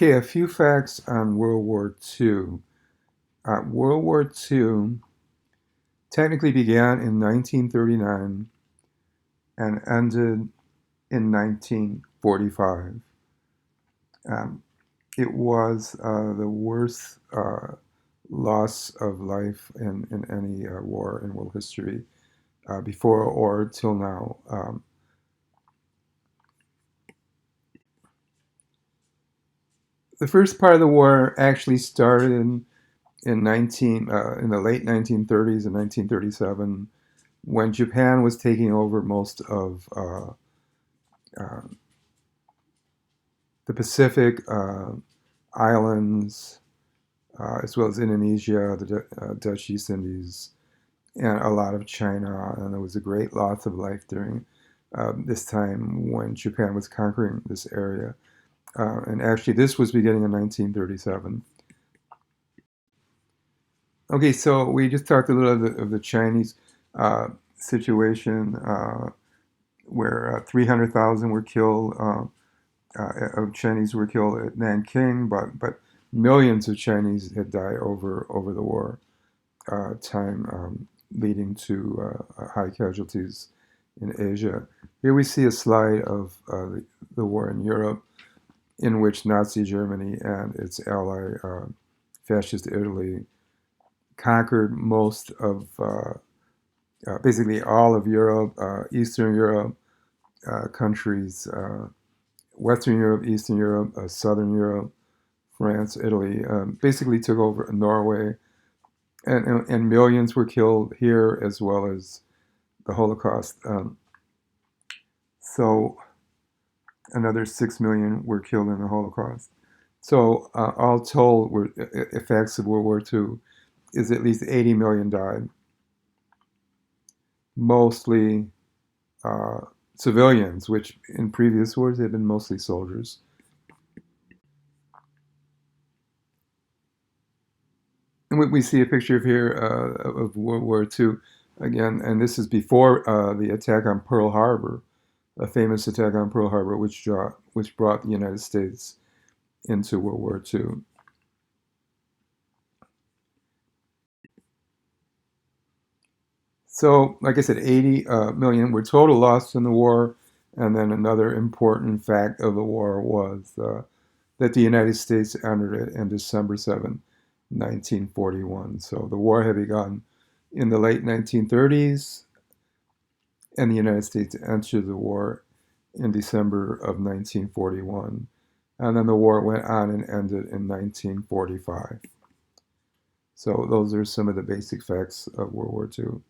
Okay, a few facts on World War II. World War II technically began in 1939 and ended in 1945. Um, it was the worst loss of life in any war in world history, before or till now. The first part of the war actually started in the late 1930s and 1937, when Japan was taking over most of uh, the Pacific islands, as well as Indonesia, the Dutch East Indies, and a lot of China. And there was a great loss of life during this time when Japan was conquering this area. And actually, this was beginning in 1937. Okay, so we just talked a little bit of the Chinese situation, where 300,000 were killed. Of Chinese were killed at Nanking, but millions of Chinese had died over the war time, leading to high casualties in Asia. Here we see a slide of the war in Europe, in which Nazi Germany and its ally, fascist Italy, conquered most of basically all of Europe, Eastern Europe countries, Western Europe, Eastern Europe, Southern Europe, France, Italy, basically took over Norway, and millions were killed here as well as the Holocaust. So another 6 million were killed in the Holocaust. So all told, effects of World War II is at least 80 million died, mostly uh, civilians, which in previous wars had been mostly soldiers. And we see a picture of here of World War II again, and this is before the attack on Pearl Harbor, a famous attack on Pearl Harbor, which brought the United States into World War II. So, like I said, 80 million were total loss in the war. And then another important fact of the war was that the United States entered it in December 7, 1941. So the war had begun in the late 1930s, and the United States entered the war in December of 1941. And then the war went on and ended in 1945. So those are some of the basic facts of World War II.